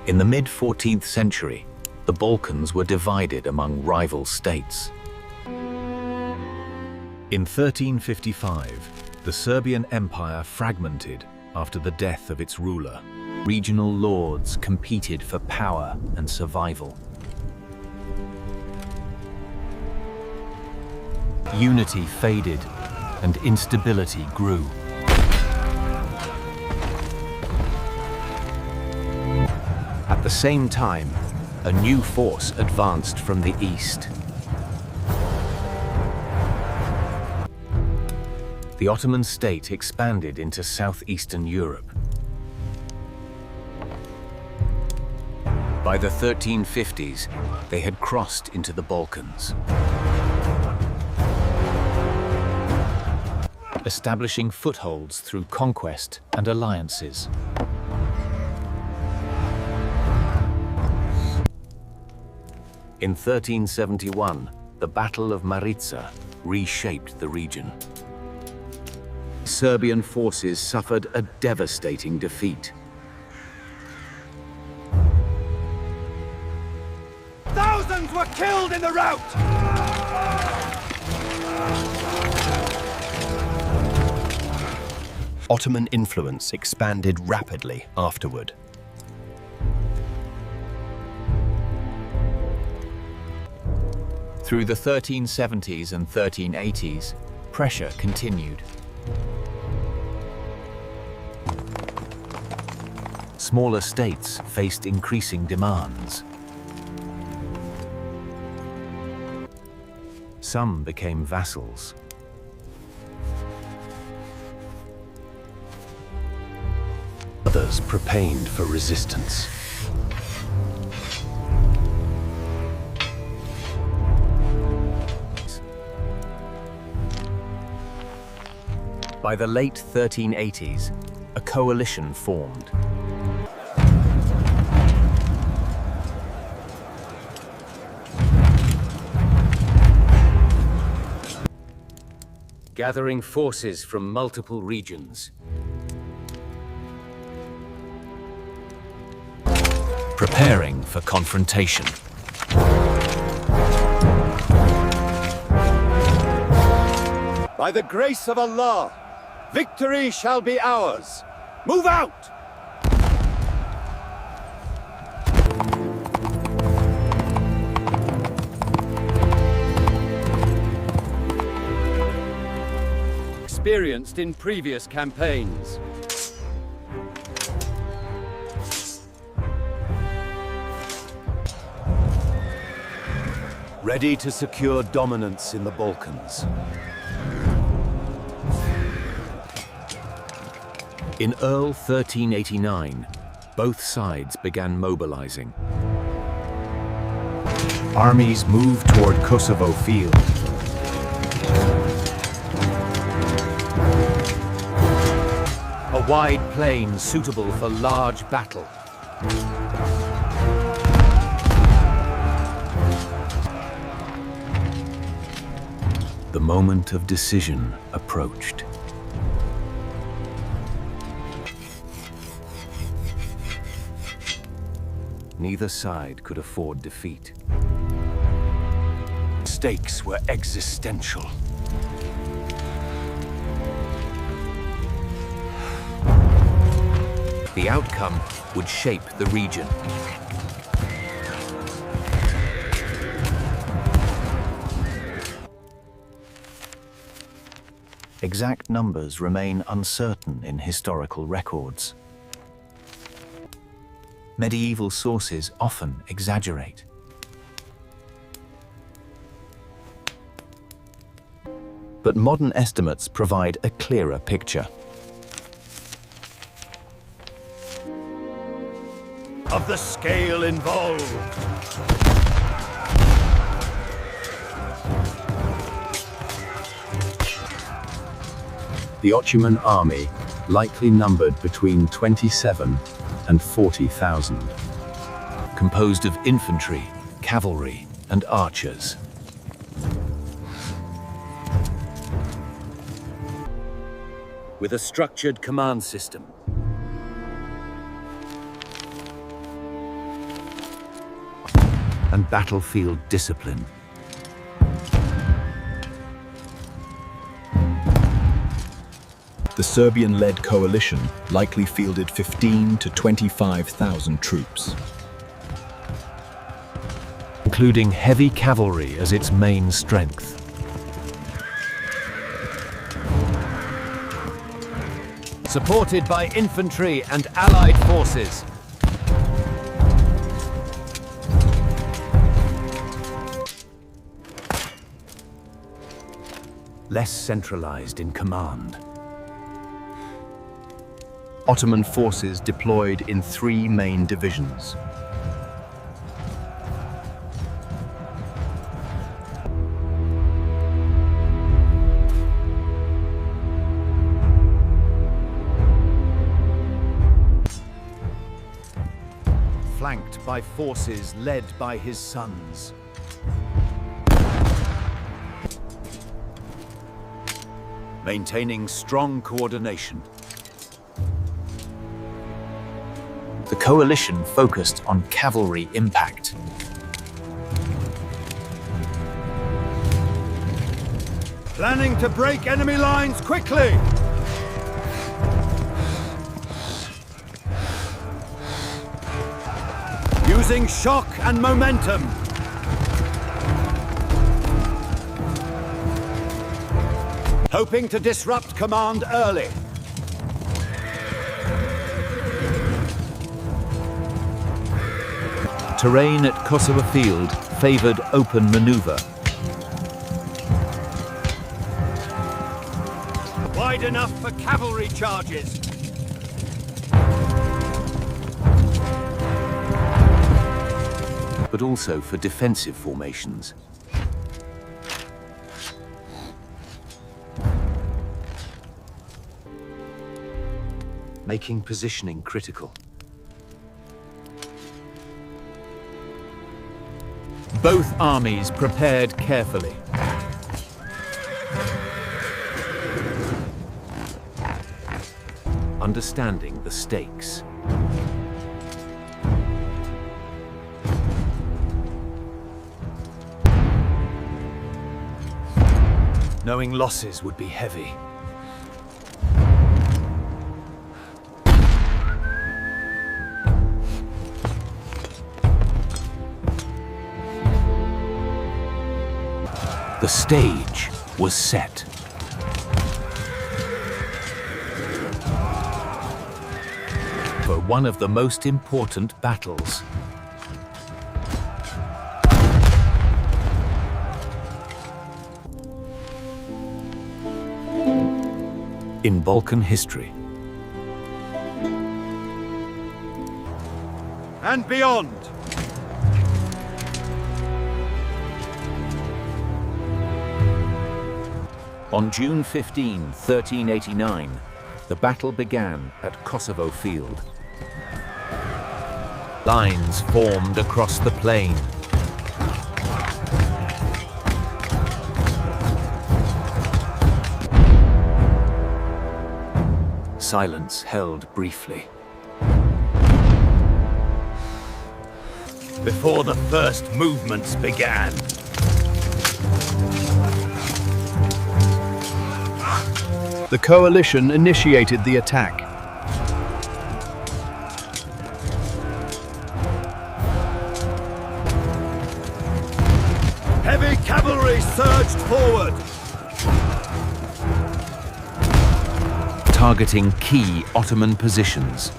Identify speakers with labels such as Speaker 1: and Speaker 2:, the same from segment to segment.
Speaker 1: In the mid-14th century, the Balkans were divided among rival states. In 1355, the Serbian Empire fragmented after the death of its ruler. Regional lords competed for power and survival. Unity faded and instability grew. At the same time, a new force advanced from the east. The Ottoman state expanded into southeastern Europe. By the 1350s, they had crossed into the Balkans, establishing footholds through conquest and alliances. In 1371, the Battle of Maritsa reshaped the region. Serbian forces suffered a devastating defeat.
Speaker 2: Thousands were killed in the rout!
Speaker 3: Ottoman influence expanded rapidly afterward.
Speaker 1: Through the 1370s and 1380s, pressure continued. Smaller states faced increasing demands. Some became vassals.
Speaker 3: Others prepared for resistance.
Speaker 1: By the late 1380s, a coalition formed. Gathering forces from multiple regions. Preparing for confrontation.
Speaker 2: By the grace of Allah, victory shall be ours. Move out! Experienced in previous campaigns. Ready to secure dominance in the Balkans.
Speaker 1: In early 1389, both sides began mobilizing.
Speaker 3: Armies moved toward Kosovo field.
Speaker 1: A wide plain suitable for large battle. The moment of decision approached. Neither side could afford defeat. Stakes were existential. The outcome would shape the region. Exact numbers remain uncertain in historical records. Medieval sources often exaggerate. But modern estimates provide a clearer picture.
Speaker 2: Of the scale involved.
Speaker 3: The Ottoman army likely numbered between 27 and 40,000.
Speaker 1: Composed of infantry, cavalry, and archers.
Speaker 2: With a structured command system.
Speaker 1: and battlefield discipline.
Speaker 4: The Serbian-led coalition likely fielded 15 to 25,000 troops,
Speaker 1: including heavy cavalry as its main strength.
Speaker 2: Supported by infantry and allied forces.
Speaker 1: Less centralized in command. Ottoman forces deployed in 3 main divisions.
Speaker 2: Flanked by forces led by his sons. Maintaining strong coordination.
Speaker 1: The coalition focused on cavalry impact.
Speaker 2: Planning to break enemy lines quickly! Using shock and momentum. Hoping to disrupt command early.
Speaker 1: Terrain at Kosovo Field favored open maneuver.
Speaker 2: Wide enough for cavalry charges.
Speaker 1: But also for defensive formations. Making positioning critical.
Speaker 2: Both armies prepared carefully.
Speaker 1: Understanding the stakes.
Speaker 2: Knowing losses would be heavy.
Speaker 1: The stage was set. For one of the most important battles. In Balkan history.
Speaker 2: And beyond.
Speaker 1: On June 15, 1389, the battle began at Kosovo Field. Lines formed across the plain. Silence held briefly.
Speaker 2: Before the first movements began.
Speaker 4: the coalition initiated the attack.
Speaker 2: Heavy cavalry surged forward.
Speaker 1: Targeting key Ottoman positions.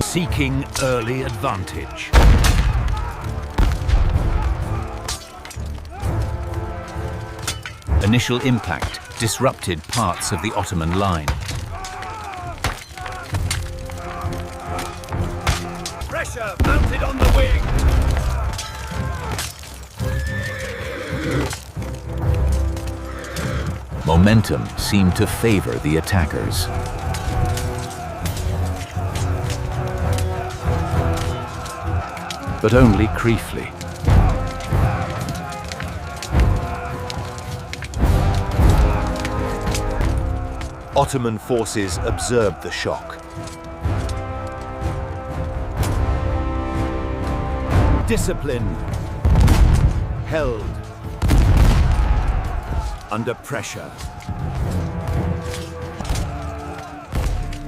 Speaker 2: Seeking early advantage.
Speaker 1: Initial impact disrupted parts of the Ottoman line.
Speaker 2: Pressure mounted on the wing.
Speaker 1: Momentum seemed to favor the attackers. But only briefly.
Speaker 2: Ottoman forces observed the shock. discipline. Held. Under pressure.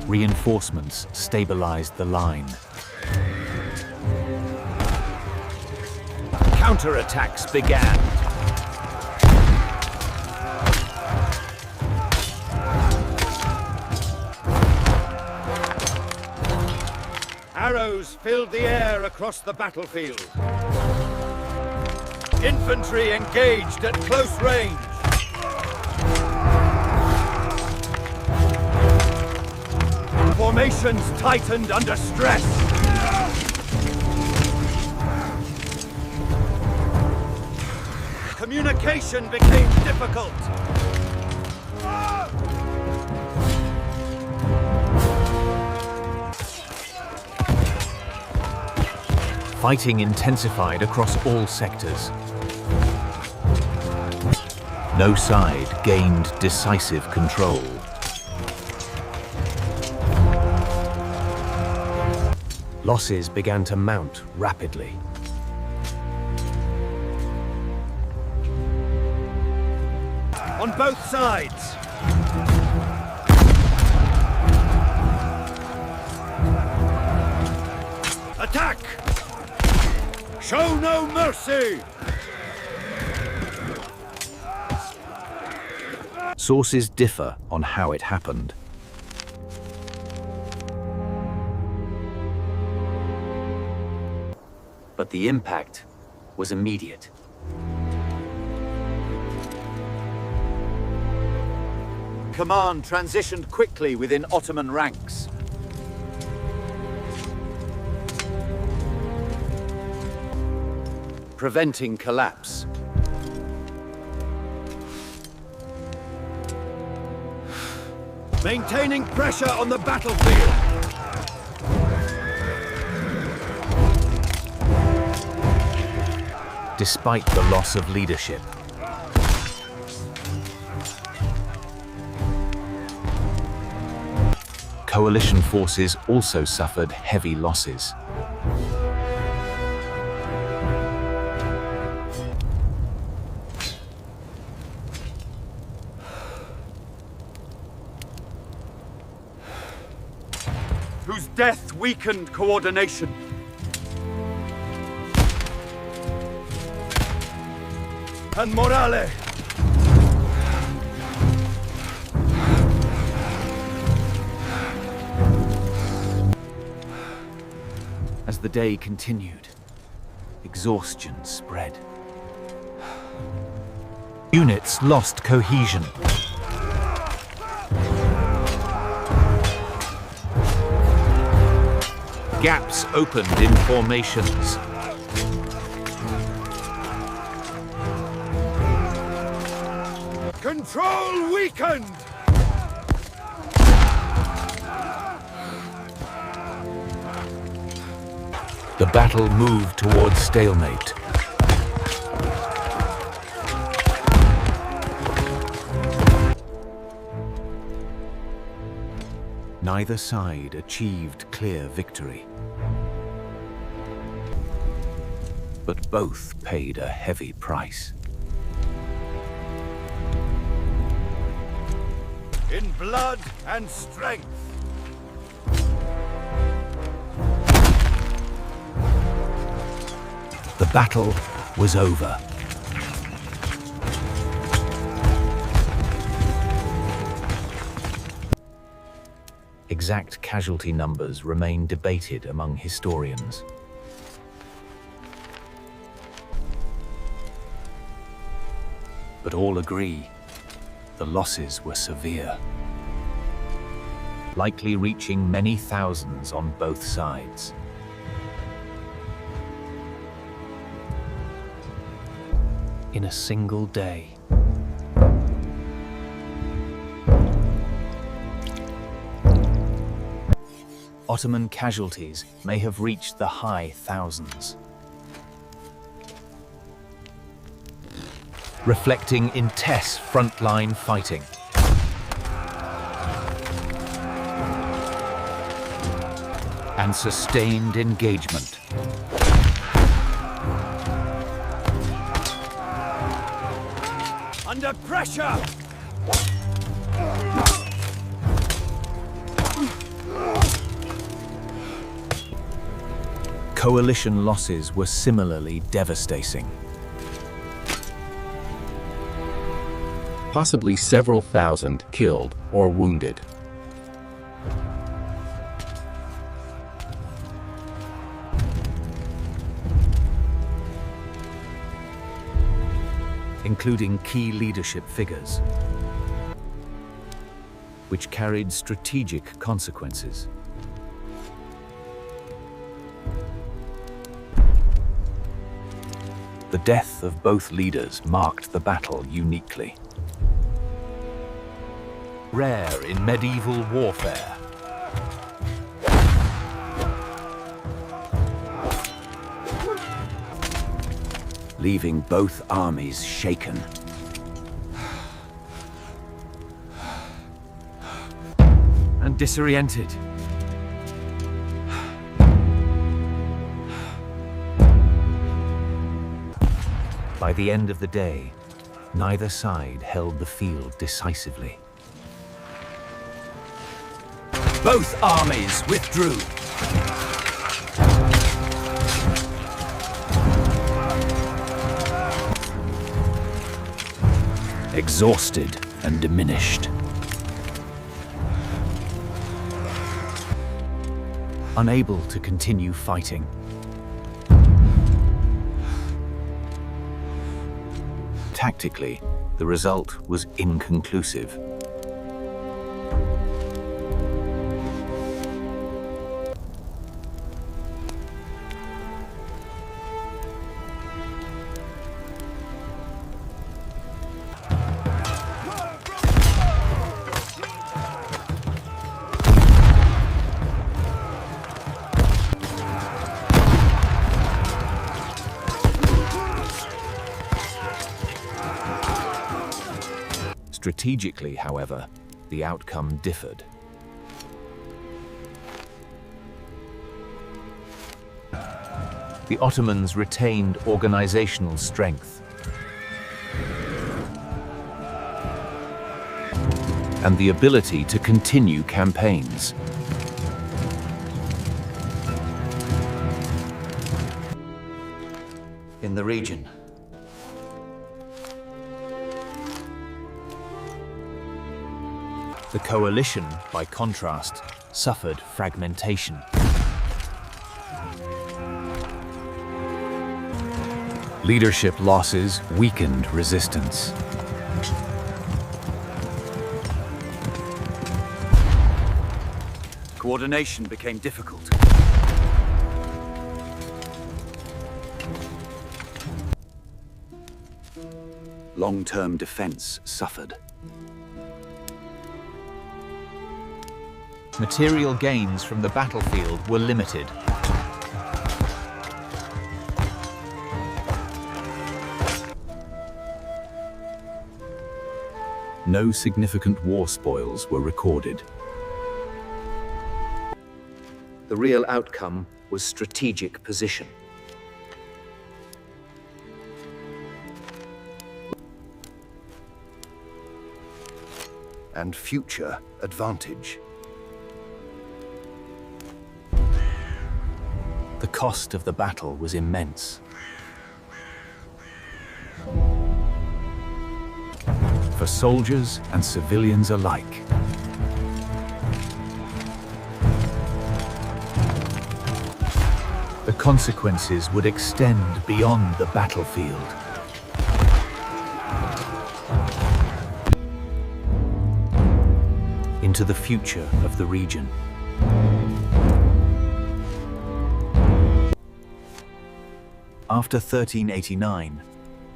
Speaker 1: Reinforcements stabilized the line.
Speaker 2: Counterattacks began. Arrows filled the air across the battlefield. Infantry engaged at close range. Formations tightened under stress. Communication became difficult.
Speaker 1: Fighting intensified across all sectors. No side gained decisive control. Losses began to mount rapidly.
Speaker 2: On both sides. Attack! Show no mercy!
Speaker 1: Sources differ on how it happened. But the impact was immediate.
Speaker 2: Command transitioned quickly within Ottoman ranks. Preventing collapse. Maintaining pressure on the battlefield.
Speaker 1: Despite the loss of leadership. Coalition forces also suffered heavy losses.
Speaker 2: Whose death weakened coordination. And morale.
Speaker 1: As the day continued, exhaustion spread. Units lost cohesion. Gaps opened in formations.
Speaker 2: Control weakened!
Speaker 1: The battle moved towards stalemate. Neither side achieved clear victory. But both paid a heavy price.
Speaker 2: In blood and strength.
Speaker 1: The battle was over. Exact casualty numbers remain debated among historians. But all agree the losses were severe, likely reaching many thousands on both sides. In a single day. Ottoman casualties may have reached the high thousands, reflecting intense frontline fighting. And sustained engagement.
Speaker 2: under pressure!
Speaker 1: Coalition losses were similarly devastating.
Speaker 5: Possibly several thousand killed or wounded.
Speaker 1: Including key leadership figures, which carried strategic consequences. The death of both leaders marked the battle uniquely. Rare in medieval warfare. Leaving both armies shaken. And disoriented. By the end of the day, neither side held the field decisively. Both armies withdrew. Exhausted and diminished. Unable to continue fighting. Tactically, the result was inconclusive. Strategically, however, the outcome differed. The Ottomans retained organizational strength and the ability to continue campaigns. In the region, the coalition, by contrast, suffered fragmentation. Leadership losses weakened resistance. Coordination became difficult. Long-term defense suffered. Material gains from the battlefield were limited. No significant war spoils were recorded. The real outcome was strategic position. And future advantage. The cost of the battle was immense. For soldiers and civilians alike. The consequences would extend beyond the battlefield. Into the future of the region. After 1389,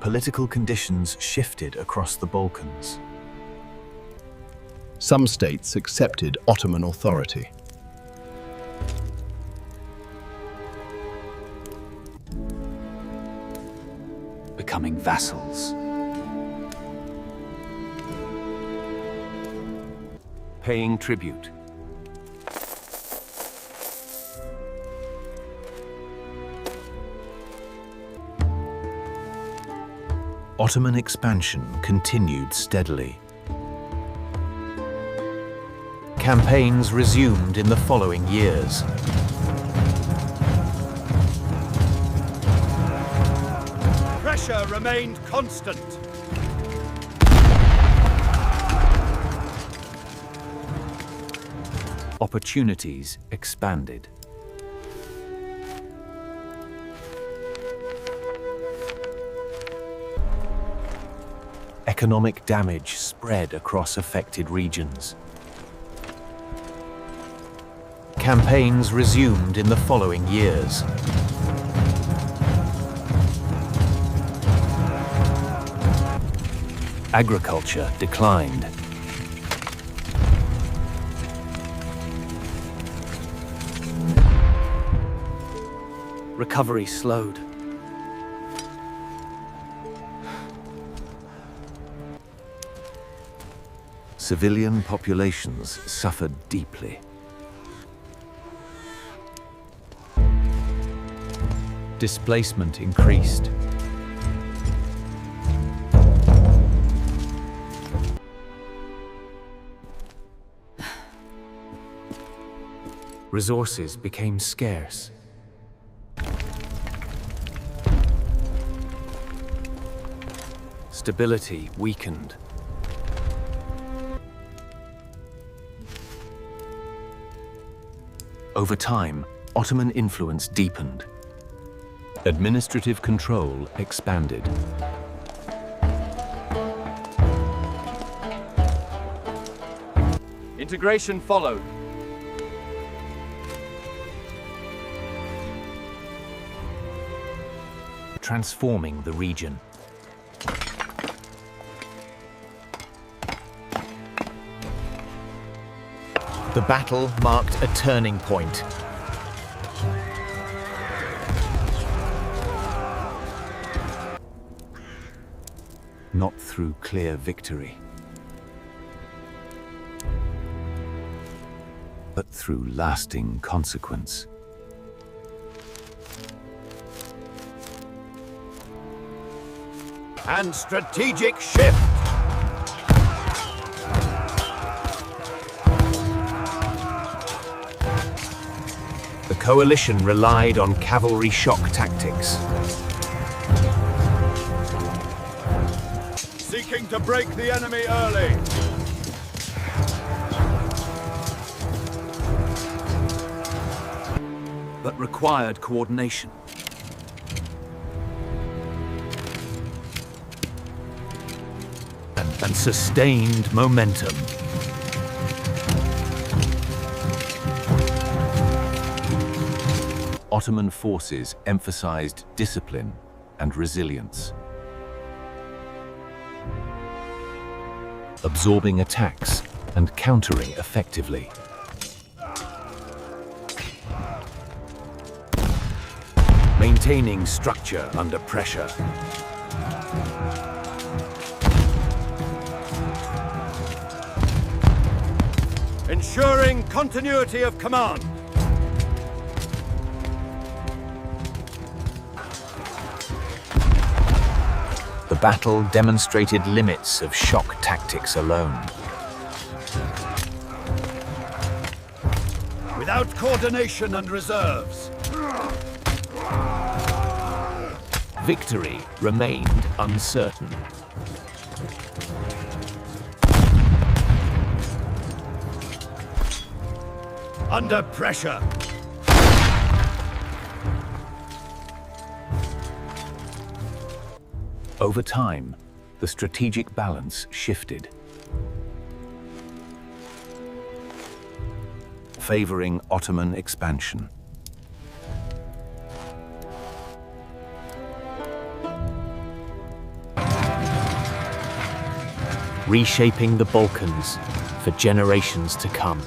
Speaker 1: political conditions shifted across the Balkans.
Speaker 4: Some states accepted Ottoman authority.
Speaker 1: Becoming vassals. Paying tribute. Ottoman expansion continued steadily. Campaigns resumed in the following years.
Speaker 2: Pressure remained constant.
Speaker 1: Opportunities expanded. Economic damage spread across affected regions. Campaigns resumed in the following years. Agriculture declined. Recovery slowed. Civilian populations suffered deeply. Displacement increased. Resources became scarce. Stability weakened. Over time, Ottoman influence deepened. Administrative control expanded.
Speaker 2: Integration followed.
Speaker 1: Transforming the region. The battle marked a turning point. Not through clear victory, but through lasting consequence.
Speaker 2: And strategic shift.
Speaker 1: The coalition relied on cavalry shock tactics.
Speaker 2: Seeking to break the enemy early.
Speaker 1: But required coordination. And sustained momentum. Ottoman forces emphasized discipline and resilience, absorbing attacks and countering effectively. Maintaining structure under pressure.
Speaker 2: Ensuring continuity of command.
Speaker 1: The battle demonstrated limits of shock tactics alone.
Speaker 2: Without coordination and reserves.
Speaker 1: Victory remained uncertain.
Speaker 2: Under pressure.
Speaker 1: Over time, the strategic balance shifted, favoring Ottoman expansion. Reshaping the Balkans for generations to come.